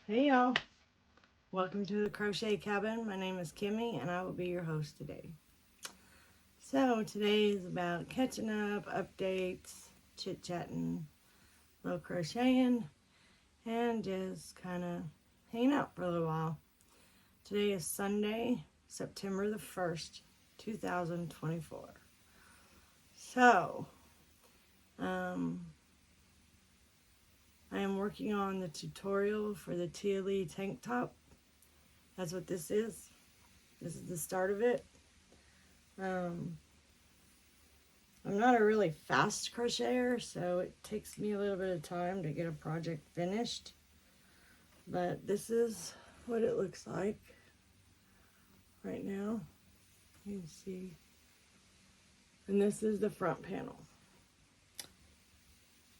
Hey y'all, welcome to the Crochet Cabin. My name is Kimmy and I will be your host today. So today is about catching up, updates, chit-chatting, little crocheting, and just kind of hanging out for a little while. Today is Sunday, September the 1st, 2024. So, I am working on the tutorial for the Tia tank top. That's what this is. This is the start of it. I'm not a really fast crocheter, so it takes me a little bit of time to get a project finished. But this is what it looks like right now. You can see. And this is the front panel.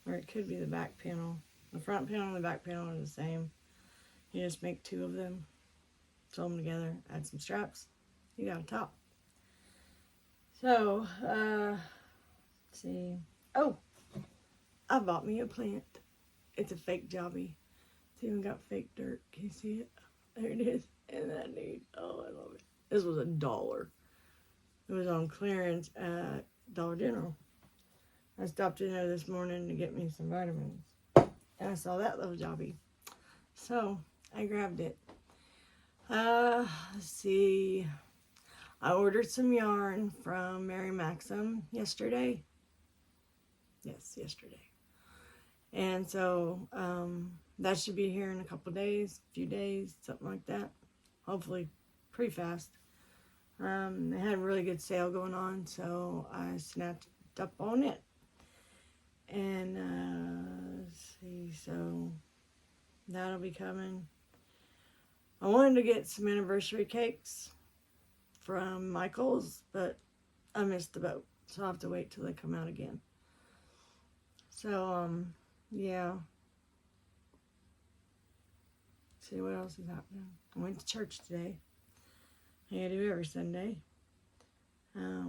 Or it could be the back panel. The front panel and the back panel are the same. You just make two of them, sew them together, add some straps. You got a top. So, let's see. Oh, I bought me a plant. It's a fake jobby. It's even got fake dirt. Can you see it? There it is. Isn't that neat? Oh, I love it. This was $1. It was on clearance at Dollar General. I stopped in there this morning to get me some vitamins. And I saw that little jobby. So, I grabbed it. Let's see. I ordered some yarn from Mary Maxim yesterday. Yes, yesterday. And so, that should be here in a couple days, few days, something like that. Hopefully, pretty fast. They had a really good sale going on, so I snapped up on it. And, let's see, so that'll be coming. I wanted to get some anniversary cakes from Michael's, but I missed the boat, so I'll have to wait till they come out again. So, yeah. Let's see what else is happening. I went to church today. I do every Sunday. I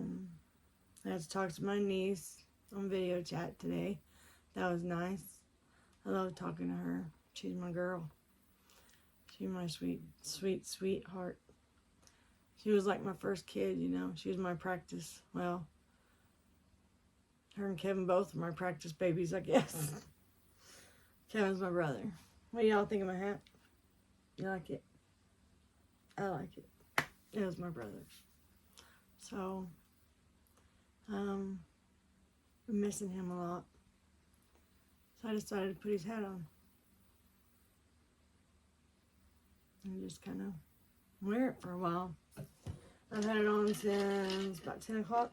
had to talk to my niece on video chat today. That was nice. I love talking to her. She's my girl. She's my sweet, sweet, sweetheart. She was like my first kid, you know. She was my practice. Well, her and Kevin both are my practice babies, I guess. Kevin's my brother. What do y'all think of my hat? You like it? I like it. It was my brother. So, I'm missing him a lot. So I decided to put his hat on. And just kind of wear it for a while. I've had it on since about 10 o'clock.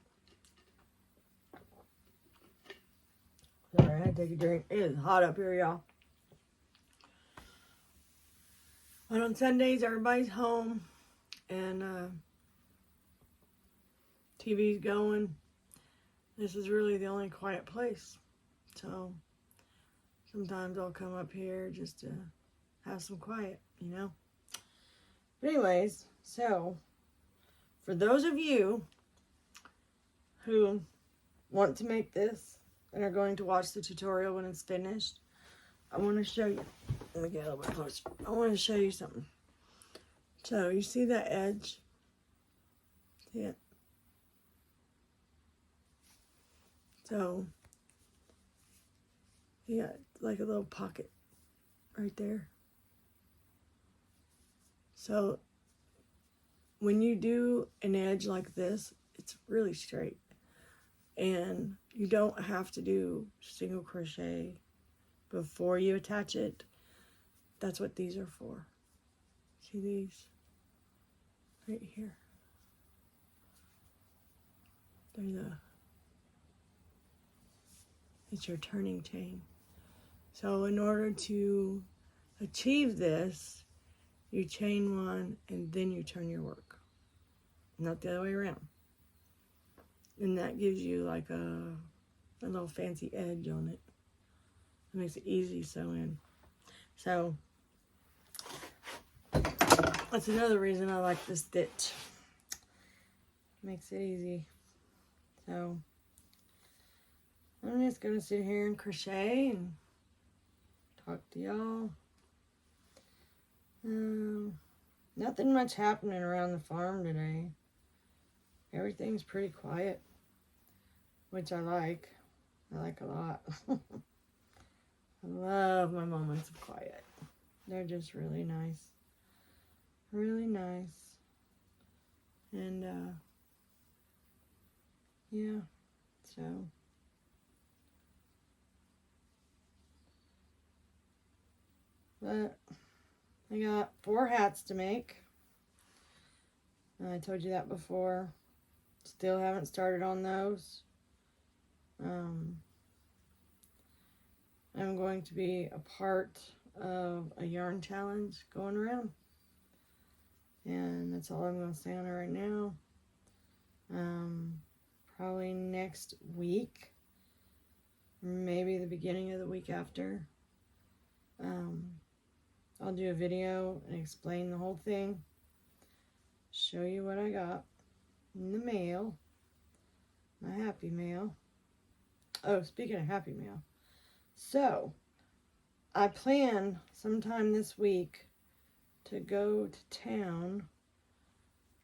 Sorry, I had to take a drink. It is hot up here, y'all. But on Sundays, everybody's home. And TV's going. This is really the only quiet place. So sometimes I'll come up here just to have some quiet, you know. But anyways, so for those of you who want to make this and are going to watch the tutorial when it's finished, I want to show you. Let me get a little bit closer. I want to show you something. So you see that edge? See it? So you got like a little pocket right there. So when you do an edge like this, it's really straight. And you don't have to do single crochet before you attach it. That's what these are for. See these? Right here. It's your turning chain. So in order to achieve this, you chain one and then you turn your work. Not the other way around. And that gives you like a little fancy edge on it. It makes it easy to sew in. So that's another reason I like this stitch. Makes it easy. So I'm just gonna sit here and crochet and talk to y'all. Nothing much happening around the farm today. Everything's pretty quiet, which I like. I like a lot. I love my moments of quiet. They're just really nice. Really nice. And, yeah, so. But I got 4 hats to make. I told you that before. Still haven't started on those. I'm going to be a part of a yarn challenge going around. And that's all I'm going to say on it right now. Probably next week. Maybe the beginning of the week after. I'll do a video and explain the whole thing. Show you what I got in the mail. My happy mail. Oh, speaking of happy mail. So, I plan sometime this week to go to town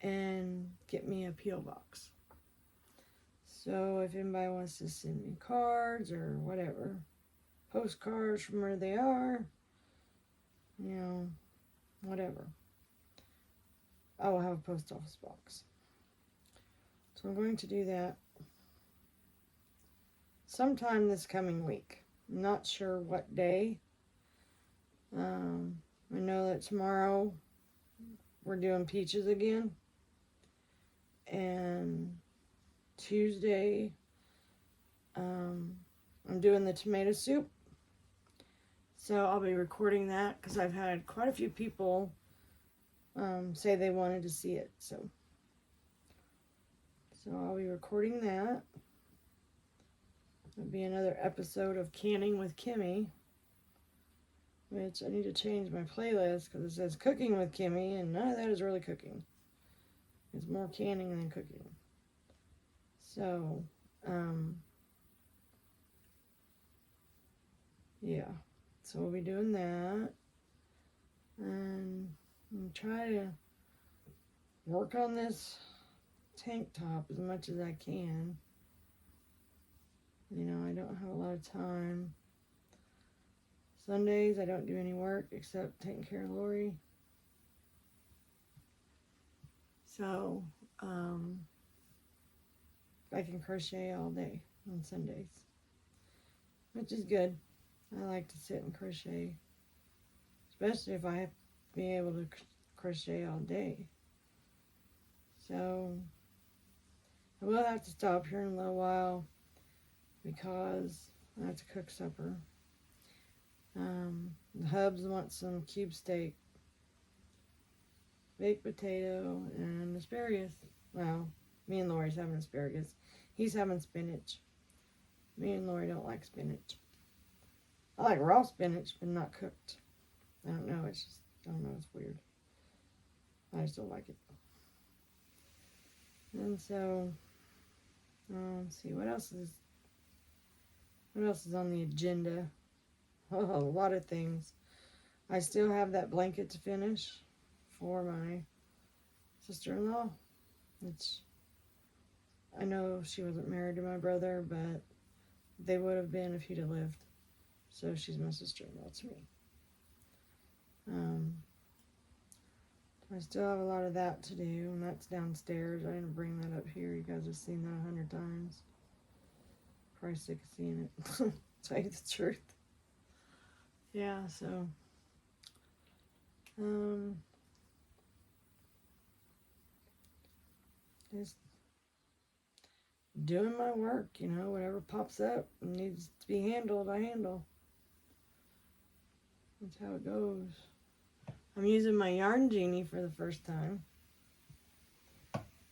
and get me a P.O. box. So, if anybody wants to send me cards or whatever, postcards from where they are, you know, whatever, I will have a post office box. So I'm going to do that sometime this coming week. I'm not sure what day. I know that tomorrow we're doing peaches again. And Tuesday, I'm doing the tomato soup. So I'll be recording that because I've had quite a few people say they wanted to see it. So I'll be recording that. It'll be another episode of Canning with Kimmy, which I need to change my playlist because it says Cooking with Kimmy, and none of that is really cooking. It's more canning than cooking. So, yeah. So we'll be doing that. And I'm trying to work on this tank top as much as I can. You know, I don't have a lot of time. Sundays I don't do any work except taking care of Lori. So, I can crochet all day on Sundays, which is good. I like to sit and crochet, especially if I have to be able to crochet all day. So, I will have to stop here in a little while because I have to cook supper. The hubs want some cube steak, baked potato, and asparagus. Well, me and Lori's having asparagus. He's having spinach. Me and Lori don't like spinach. I like raw spinach, but not cooked. I don't know, it's just, I don't know, it's weird. I just don't like it. And so, let's see, what else is on the agenda? Oh, a lot of things. I still have that blanket to finish for my sister-in-law. It's, I know she wasn't married to my brother, but they would have been if he'd have lived. So she's my sister-in-law to me. I still have a lot of that to do, and that's downstairs. I didn't bring that up here. You guys have seen that 100 times. Probably sick of seeing it. Tell you the truth. Yeah, so just doing my work, you know, whatever pops up and needs to be handled, I handle. That's how it goes. I'm using my Yarn Genie for the first time.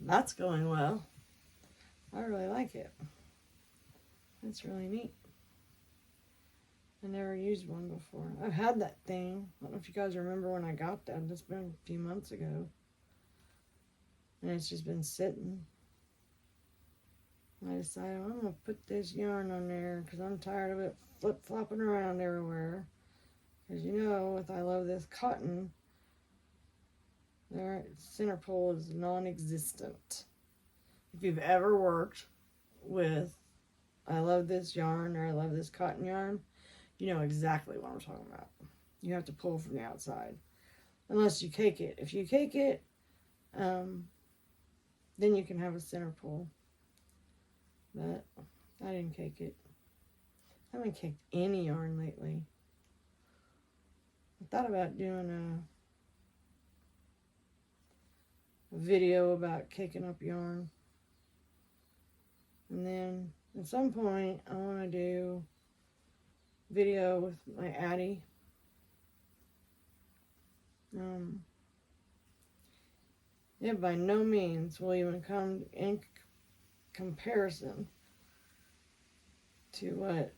That's going well. I really like it. It's really neat. I never used one before. I've had that thing. I don't know if you guys remember when I got that. It's been a few months ago. And it's just been sitting. I decided, well, I'm going to put this yarn on there because I'm tired of it flip-flopping around everywhere. Because you know, I love this cotton, Their center pull is non-existent. If you've ever worked with I love this yarn or I love this cotton yarn, you know exactly what I'm talking about. You have to pull from the outside. Unless you cake it. If you cake it, then you can have a center pull. But I didn't cake it. I haven't caked any yarn lately. I thought about doing a video about caking up yarn. And then at some point I want to do a video with my Addie. It by no means will even come in comparison to what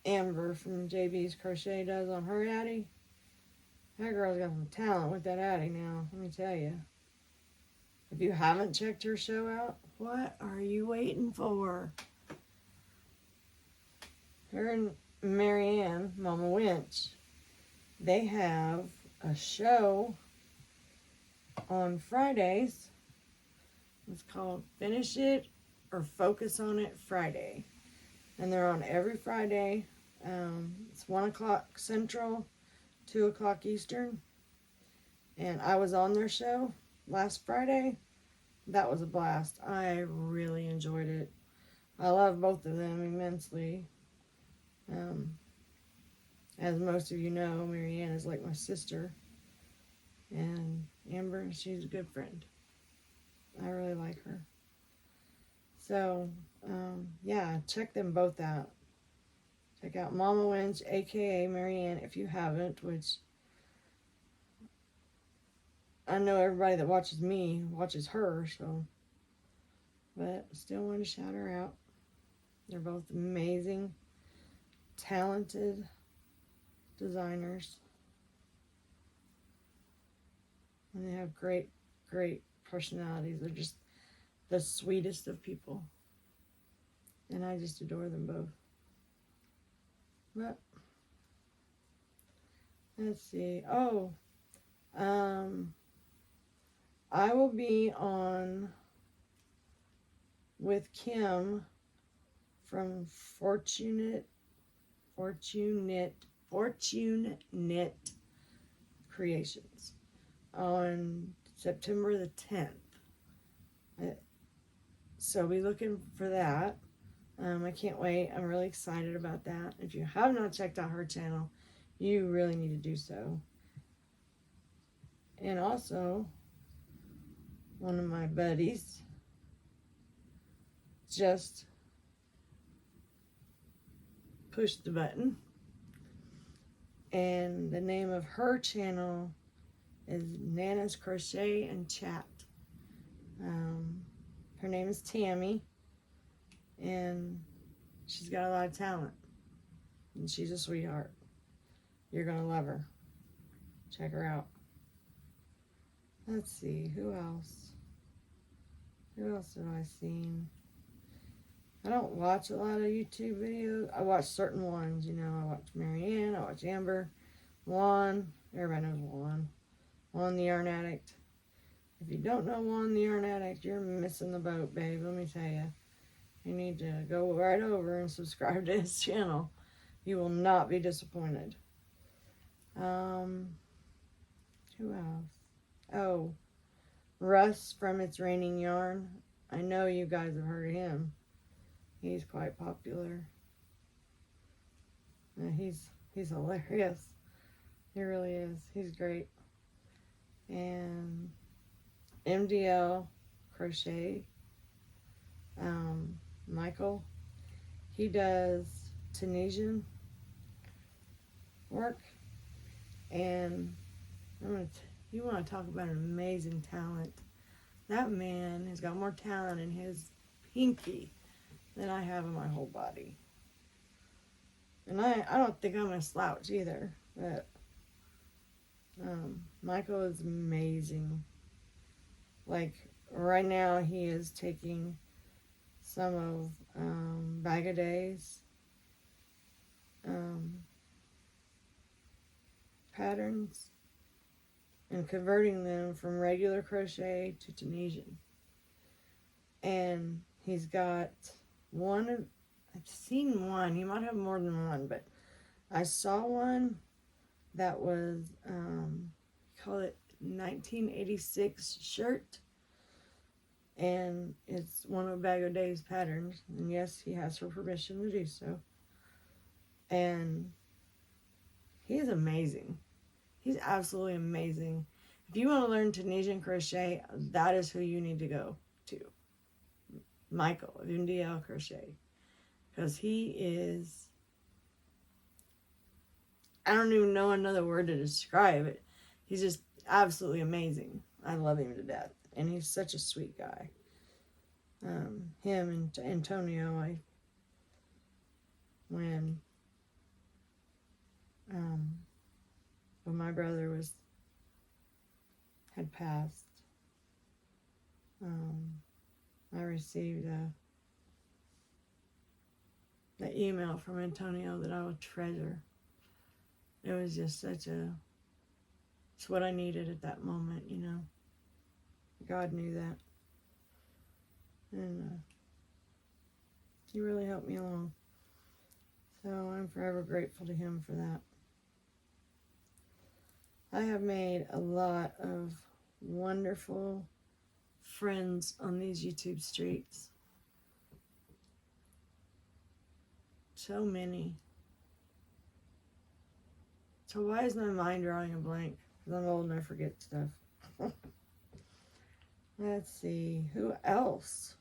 Amber from JB's Crochet does on her Addie. That girl's got some talent with that Addie now, let me tell you. If you haven't checked her show out, what are you waiting for? Her and Marianne, Mama Winch, they have a show on Fridays. It's called Finish It or Focus on It Friday. And they're on every Friday. It's 1 o'clock Central, 2 o'clock Eastern. And I was on their show last Friday. That was a blast. I really enjoyed it. I love both of them immensely. As most of you know, Marianne is like my sister. And Amber, she's a good friend. I really like her. So, yeah, check them both out. Check out Mama Winch, aka Marianne, if you haven't, which I know everybody that watches me watches her, so. But still want to shout her out. They're both amazing, talented designers. And they have great, great personalities. They're just the sweetest of people. And I just adore them both. But, let's see. Oh, I will be on with Kim from Fortune Knit Creations on September the 10th. So be looking for that. I can't wait. I'm really excited about that. If you have not checked out her channel, you really need to do so. And also, one of my buddies just pushed the button. And the name of her channel is Nana's Crochet and Chat. Her name is Tammy. And she's got a lot of talent. And she's a sweetheart. You're going to love her. Check her out. Let's see, who else? Who else have I seen? I don't watch a lot of YouTube videos. I watch certain ones, you know. I watch Marianne, I watch Amber, Juan. Everybody knows Juan. Juan the Yarn Addict. If you don't know Juan the Yarn Addict, you're missing the boat, babe. Let me tell you. You need to go right over and subscribe to his channel. You will not be disappointed. Who else? Oh, Russ from It's Raining Yarn. I know you guys have heard of him. He's quite popular. He's hilarious. He really is. He's great. And MDL Crochet. Michael. He does Tunisian work. And you want to talk about an amazing talent. That man has got more talent in his pinky than I have in my whole body. And I don't think I'm a slouch either. But Michael is amazing. Like right now he is taking some of Bag a Day's patterns and converting them from regular crochet to Tunisian. And he's got one, I've seen one, he might have more than one, but I saw one that was, call it 1986 shirt. And it's one of Bag O' Day's patterns. And yes, he has her permission to do so. And he's amazing. He's absolutely amazing. If you want to learn Tunisian crochet, that is who you need to go to. Michael of MDL Crochet. Because he is, I don't even know another word to describe it. He's just absolutely amazing. I love him to death. And he's such a sweet guy. Him and Antonio, when my brother had passed, I received the email from Antonio that I would treasure. It was just it's what I needed at that moment, you know. God knew that. And he really helped me along. So I'm forever grateful to him for that. I have made a lot of wonderful friends on these YouTube streets. So many. So why is my mind drawing a blank? Because I'm old and I forget stuff. Let's see. Who else?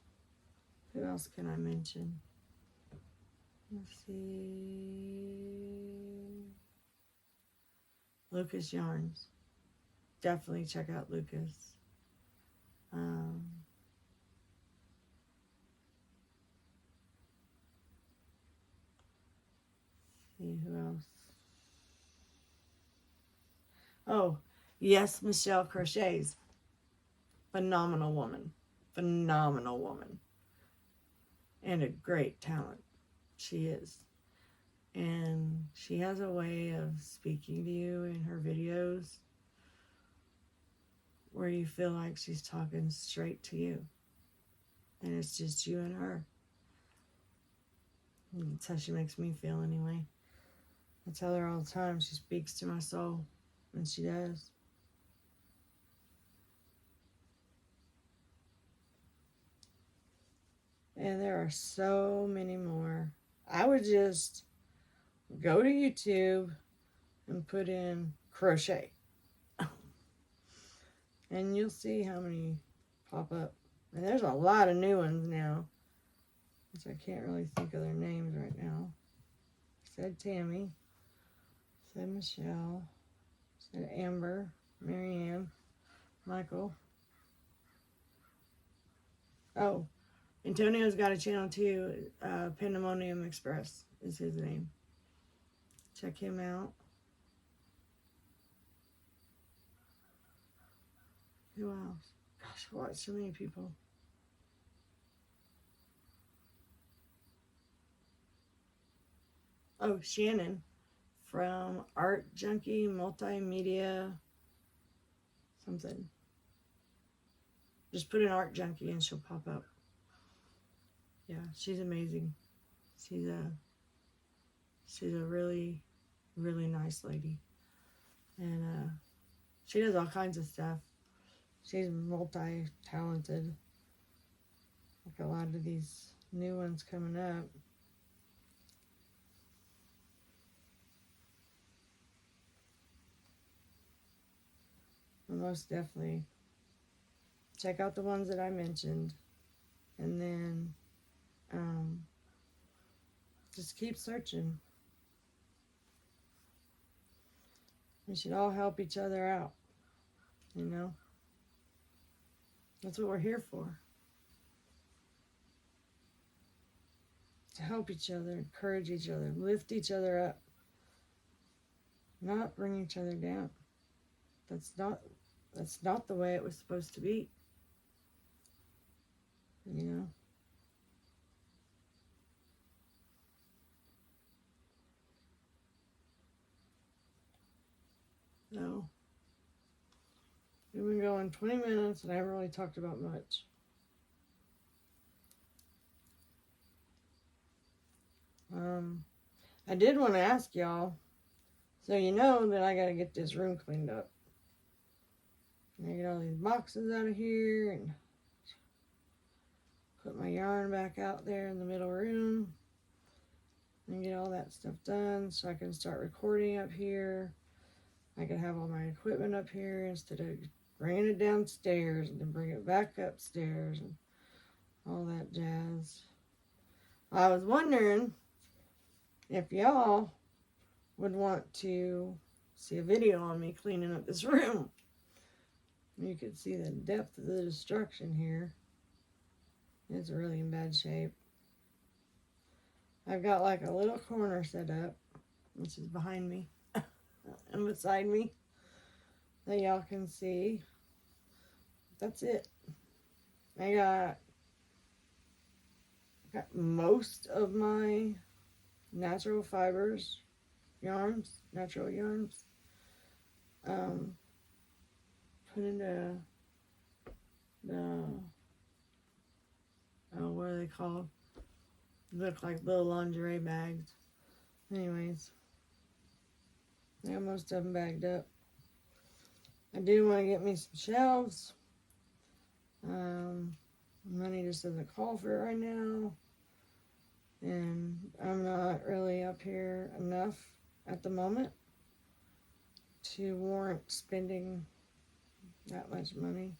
Who else can I mention? Let's see. Lucas Yarns. Definitely check out Lucas. See who else. Oh, yes, Michelle Crochets. Phenomenal woman. Phenomenal woman. And a great talent. She is. And she has a way of speaking to you in her videos where you feel like she's talking straight to you. And it's just you and her. That's how she makes me feel anyway. I tell her all the time, she speaks to my soul. And she does. And there are so many more. I would just go to YouTube and put in crochet. And you'll see how many pop up. And there's a lot of new ones now, which I can't really think of their names right now. Said Tammy. Said Michelle. Said Amber. Marianne. Michael. Oh, Antonio's got a channel too. Pandemonium Express is his name. Check him out. Who else? Gosh, I watch so many people. Oh, Shannon from Art Junkie Multimedia something. Just put in Art Junkie and she'll pop up. Yeah, she's amazing. She's a really, really nice lady. And she does all kinds of stuff. She's multi-talented. Like a lot of these new ones coming up. But most definitely check out the ones that I mentioned. And then just keep searching. We should all help each other out. You know? That's what we're here for. To help each other, encourage each other, lift each other up. Not bring each other down. That's not the way it was supposed to be. You know? So, We've been going 20 minutes and I haven't really talked about much. I did want to ask y'all, so you know that I got to get this room cleaned up. I get all these boxes out of here and put my yarn back out there in the middle room and get all that stuff done so I can start recording up here. I can have all my equipment up here instead of bringing it downstairs and then bring it back upstairs and all that jazz. I was wondering if y'all would want to see a video on me cleaning up this room. You can see the depth of the destruction here. It's really in bad shape. I've got like a little corner set up, which is behind me and beside me, that y'all can see. That's it. I got most of my natural fibers, natural yarns, put into the, what are they called? Look like little lingerie bags. Anyways, I got most of them bagged up. I do want to get me some shelves. Money just doesn't call for it right now. And I'm not really up here enough at the moment to warrant spending that much money.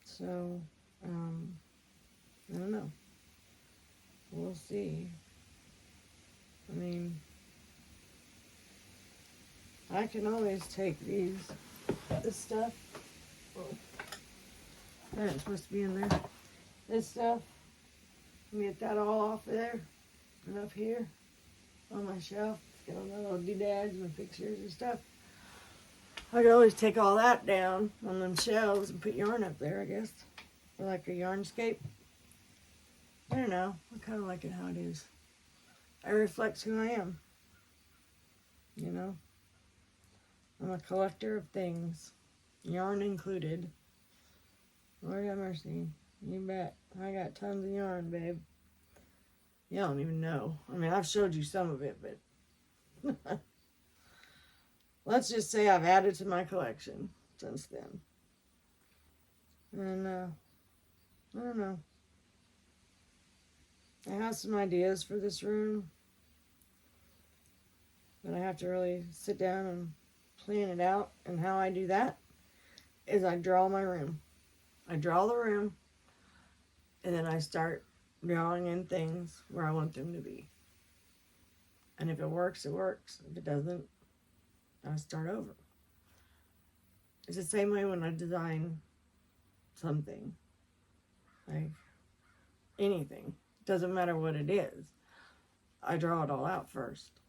So, I don't know. We'll see. I mean, I can always take this stuff. Oh, that ain't supposed to be in there. This stuff, get that all off of there and up here on my shelf. Get all the little doodads and pictures and stuff. I can always take all that down on them shelves and put yarn up there, I guess. Or like a yarnscape. I don't know. I kind of like it how it is. It reflects who I am. You know? I'm a collector of things. Yarn included. Lord have mercy. You bet. I got tons of yarn, babe. You don't even know. I mean, I've showed you some of it, but... let's just say I've added to my collection since then. And, I don't know. I have some ideas for this room, but I have to really sit down and plan it out. And how I do that is I draw my room. I draw the room, and then I start drawing in things where I want them to be. And if it works, it works. If it doesn't, I start over. It's the same way when I design something, like anything. Doesn't matter what it is. I draw it all out first,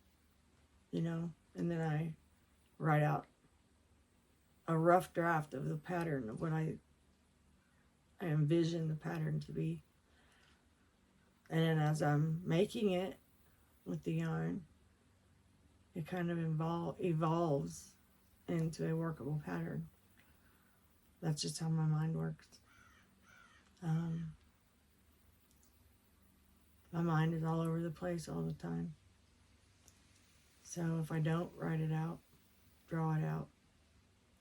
you know, and then I write out a rough draft of the pattern of what I envision the pattern to be. And then as I'm making it with the yarn, it kind of evolves into a workable pattern. That's just how my mind works. My mind is all over the place all the time. So if I don't write it out, draw it out,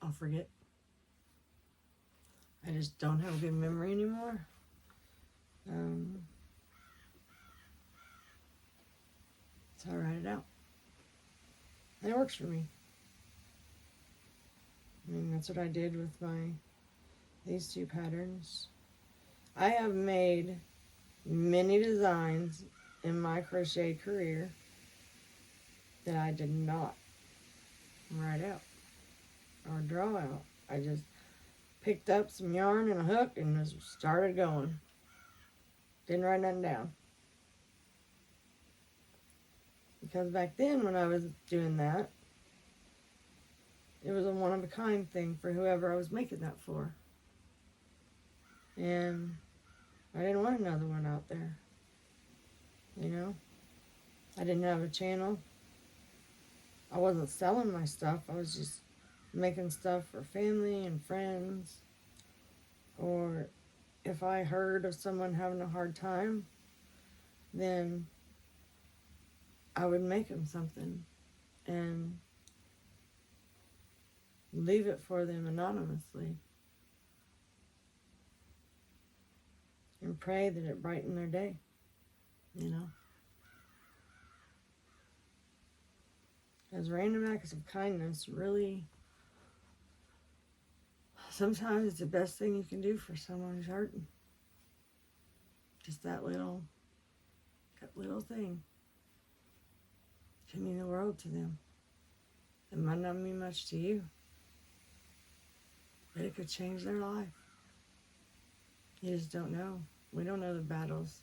I'll forget. I just don't have a good memory anymore. So I write it out. And it works for me. I mean, that's what I did with these two patterns. I have made many designs in my crochet career that I did not write out or draw out. I just picked up some yarn and a hook and just started going. Didn't write nothing down. Because back then when I was doing that, it was a one-of-a-kind thing for whoever I was making that for. And I didn't want another one out there. You know? I didn't have a channel. I wasn't selling my stuff. I was just making stuff for family and friends, or if I heard of someone having a hard time, then I would make them something and leave it for them anonymously and pray that it brightened their day, you know. As random acts of kindness, really, sometimes it's the best thing you can do for someone who's hurting. Just that little thing can mean the world to them. It might not mean much to you, but it could change their life. You just don't know. We don't know the battles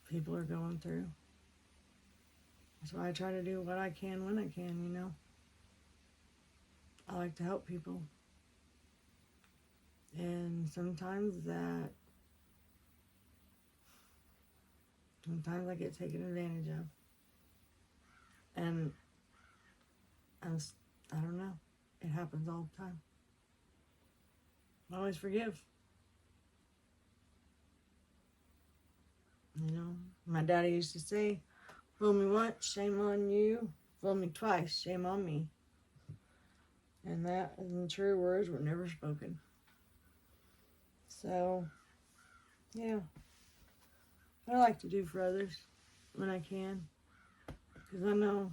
people are going through. That's why I try to do what I can when I can, you know. I like to help people. And sometimes I get taken advantage of. And I don't know. It happens all the time. I always forgive. You know, my daddy used to say, fool me once, shame on you. Fool me twice, shame on me. And that, and true words were never spoken. So, yeah. I like to do for others when I can. Because I know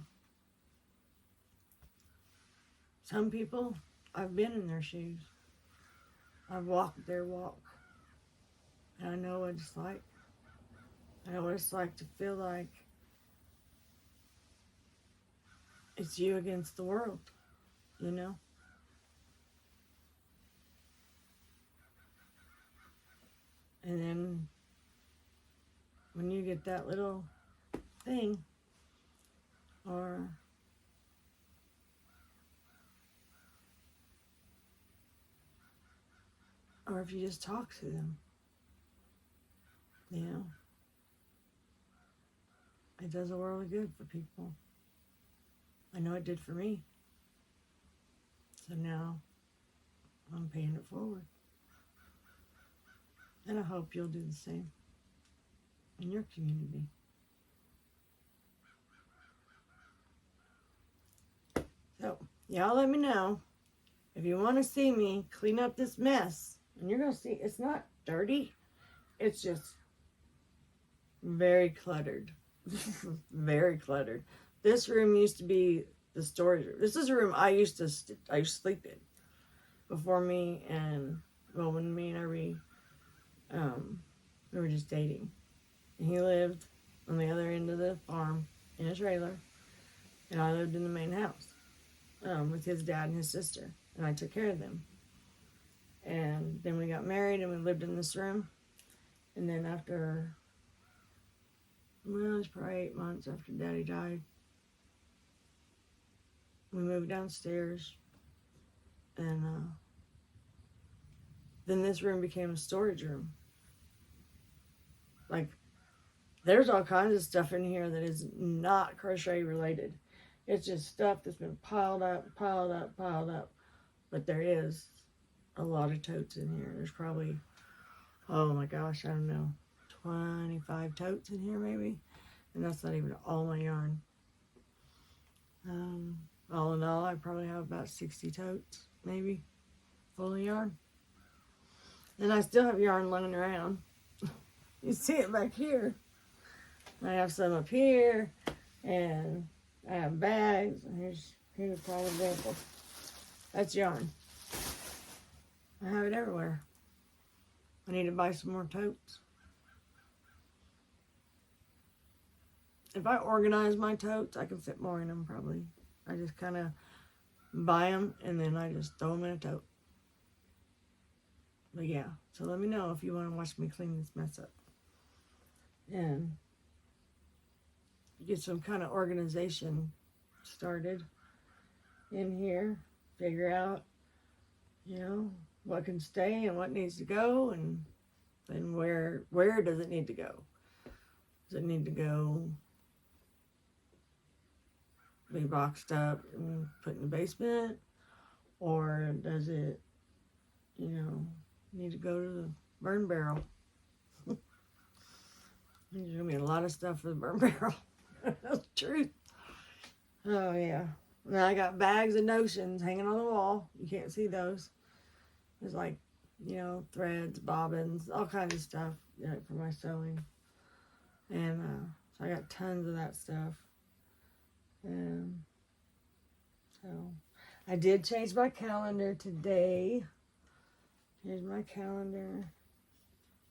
some people, I've been in their shoes. I've walked their walk. And I know what it's like. I know what it's like to feel like it's you against the world, you know? And then when you get that little thing, or if you just talk to them, you know, it does a world of good for people. I know it did for me. So now I'm paying it forward. And I hope you'll do the same in your community. So, y'all let me know if you want to see me clean up this mess. And you're going to see it's not dirty. It's just very cluttered. Very cluttered. This room used to be the storage room. This is a room I used to sleep in before me and, well, when me and Irby, we were just dating. And he lived on the other end of the farm in a trailer. And I lived in the main house with his dad and his sister. And I took care of them. And then we got married and we lived in this room. And then after, well, it was probably 8 months after Daddy died, we moved downstairs. And then this room became a storage room. Like, there's all kinds of stuff in here that is not crochet related. It's just stuff that's been piled up. But there is a lot of totes in here. There's probably, oh my gosh, I don't know, 25 totes in here maybe. And that's not even all my yarn. All in all, I probably have about 60 totes, maybe, full of yarn. And I still have yarn laying around. You see it back here. I have some up here, and I have bags. And here's a prime example. That's yarn. I have it everywhere. I need to buy some more totes. If I organize my totes, I can fit more in them probably. I just kind of buy them and then I just throw them in a tote. But yeah, so let me know if you want to watch me clean this mess up. And get some kind of organization started in here. Figure out, you know, what can stay and what needs to go, and where does it need to go? Does it need to go be boxed up and put in the basement? Or does it, you know, need to go to the burn barrel? There's going to be a lot of stuff for the burn barrel. That's the truth. Oh, yeah. Now I got bags of notions hanging on the wall. You can't see those. There's like, you know, threads, bobbins, all kinds of stuff, you know, for my sewing. And so I got tons of that stuff. And so I did change my calendar today. Here's my calendar.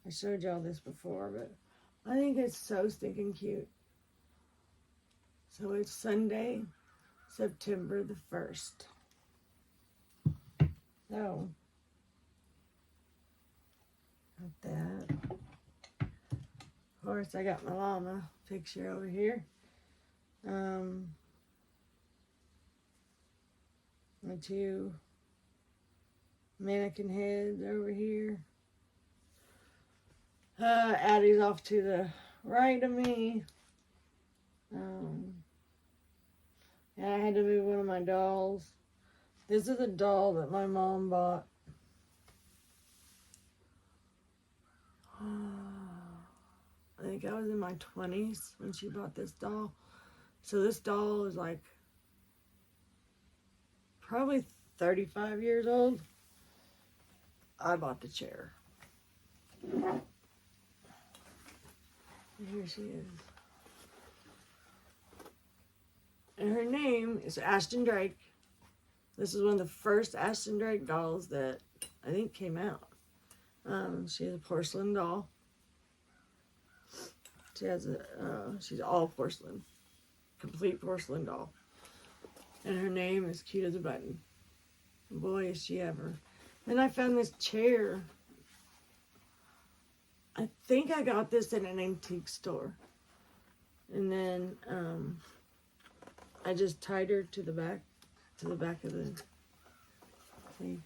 I showed y'all this before, but I think it's so stinking cute. So it's Sunday, September the 1st. So, got that. Of course, I got my llama picture over here. My two mannequin heads over here. Addie's off to the right of me. Yeah, I had to move one of my dolls. This is a doll that my mom bought. I think I was in my 20s when she bought this doll. So this doll is like probably 35 years old. I bought the chair. Here she is. And her name is Ashton Drake. This is one of the first Ashton Drake dolls that I think came out. She's a porcelain doll. She has she's all porcelain. Complete porcelain doll. And her name is cute as a button. Boy, is she ever. Then I found this chair. I think I got this at an antique store. And then I just tied her to the back of the, see,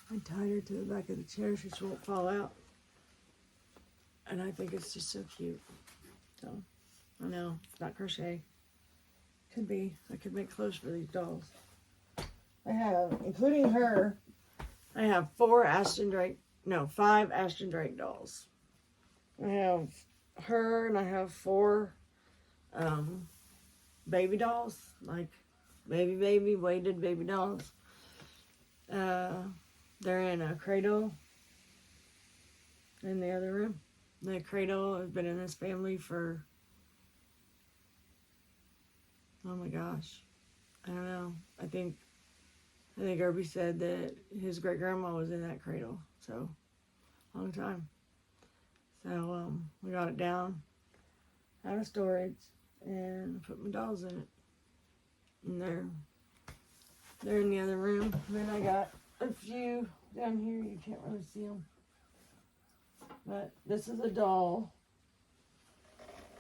I tied her to the back of the chair so she won't fall out. And I think it's just so cute. So, I know, it's not crochet. Could be. I could make clothes for these dolls. I have, including her, I have 5 Ashton Drake dolls. I have her and I have 4 baby dolls, like baby, weighted baby dolls. They're in a cradle in the other room. The cradle has been in this family for, oh my gosh, I don't know. I think Irby said that his great grandma was in that cradle, so long time. So we got it down out of storage and put my dolls in it. And they're in the other room. And then I got a few down here. You can't really see them. But this is a doll.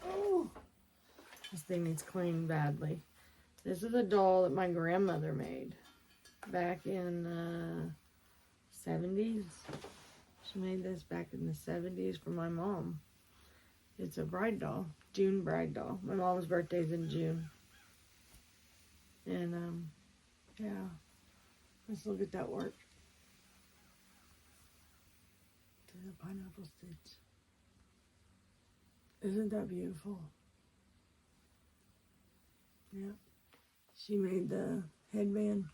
Oh, this thing needs cleaning badly. This is a doll that my grandmother made back in the 70s. She made this back in the 70s for my mom. It's a bride doll, June bride doll. My mom's birthday's in June. And, yeah, let's look at that work. To the pineapple stitch. Isn't that beautiful? Yeah. She made the headband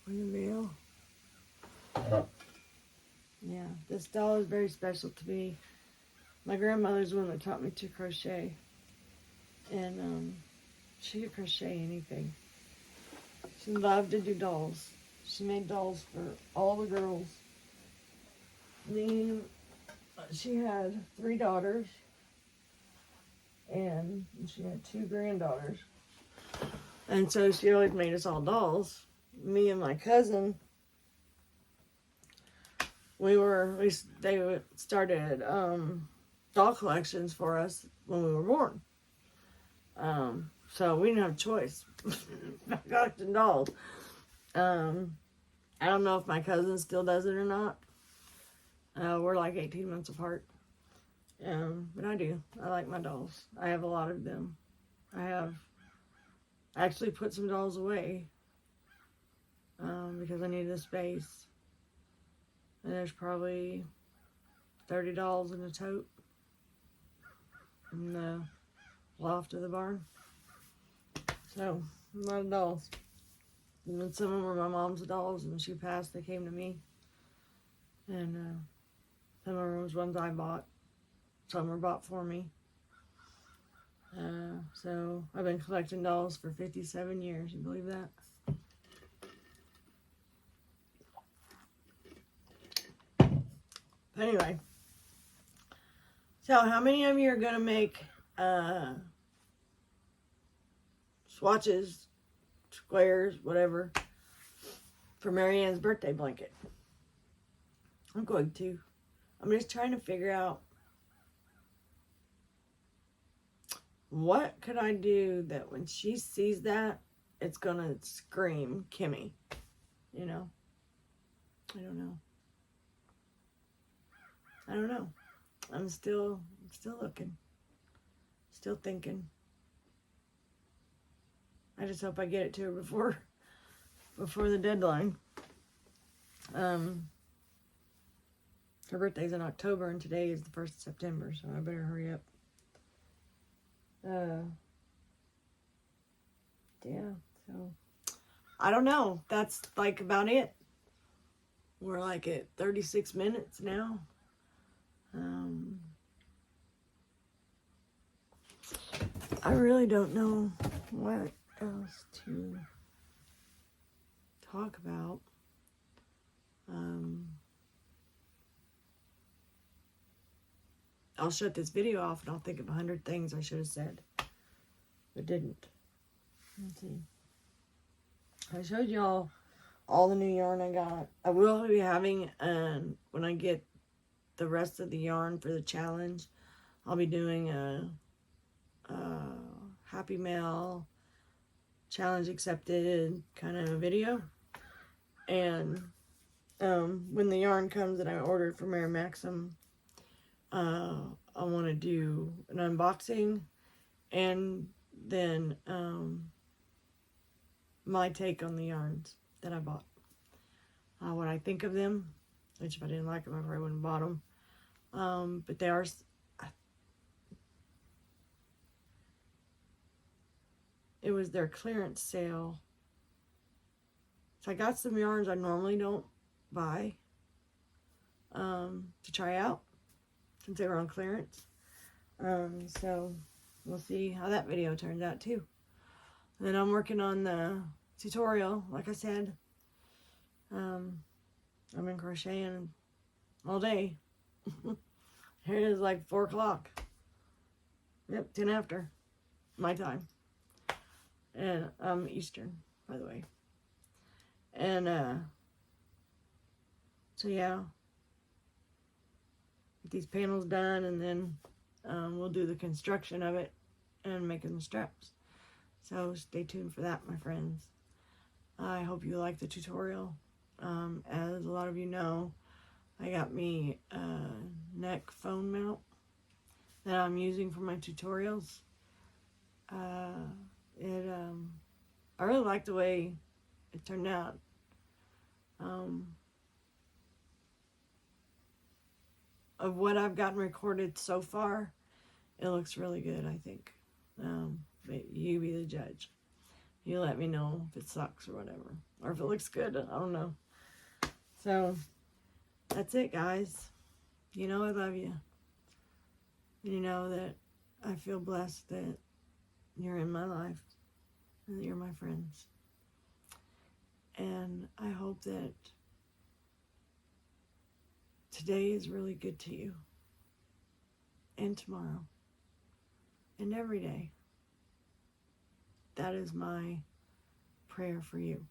for the veil. Yeah, this doll is very special to me. My grandmother's the one that taught me to crochet. And she could crochet anything. She loved to do dolls. She made dolls for all the girls. Then she had 3 daughters. And she had 2 granddaughters. And so she always made us all dolls. Me and my cousin, they started doll collections for us when we were born. So we didn't have a choice. Collecting dolls. I don't know if my cousin still does it or not. We're like 18 months apart. But I do. I like my dolls. I have a lot of them. I actually put some dolls away because I needed the space. And there's probably 30 dolls in a tote in the loft of the barn. So, a lot of dolls. And then some of them were my mom's dolls, and when she passed, they came to me. And some of them was ones I bought. Some were bought for me. So, I've been collecting dolls for 57 years. You believe that? Anyway. So, how many of you are going to make swatches, squares, whatever, for Marianne's birthday blanket? I'm going to. I'm just trying to figure out what could I do that when she sees that, it's going to scream Kimmy. You know? I don't know. I don't know. I'm still looking. Still thinking. I just hope I get it to her before the deadline. Her birthday's in October, and today is the 1st of September, so I better hurry up. Yeah, so I don't know. That's like about it. We're like at 36 minutes now. I really don't know what else to talk about. I'll shut this video off and I'll think of 100 things I should have said, but didn't. Let's see. I showed y'all all the new yarn I got. I will be having, when I get the rest of the yarn for the challenge, I'll be doing a Happy Mail challenge accepted kind of video. And when the yarn comes that I ordered from Mary Maxim, I want to do an unboxing and then my take on the yarns that I bought. What I think of them, which if I didn't like them, I probably wouldn't have bought them. But they are, it was their clearance sale. So I got some yarns I normally don't buy to try out since they were on clearance. So we'll see how that video turns out too. And then I'm working on the tutorial, like I said. I've been crocheting all day. Here it is, like 4 o'clock. Yep, 10 after my time. And Eastern, by the way. And so yeah, get these panels done, and then we'll do the construction of it and making the straps. So stay tuned for that, my friends. I hope you like the tutorial. As a lot of you know, I got me a neck phone mount that I'm using for my tutorials. I really like the way it turned out. Of what I've gotten recorded so far, it looks really good, I think. But you be the judge. You let me know if it sucks or whatever. Or if it looks good, I don't know. So, that's it, guys. You know I love you. You know that I feel blessed that you're in my life. And that you're my friends. And I hope that today is really good to you. And tomorrow. And every day. That is my prayer for you.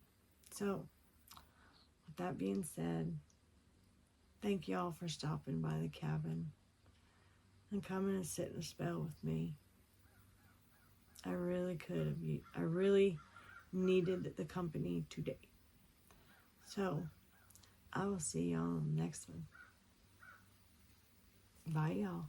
So, with that being said, thank y'all for stopping by the cabin and coming and sitting a spell with me. I really could have. I really needed the company today. So, I will see y'all on the next one. Bye, y'all.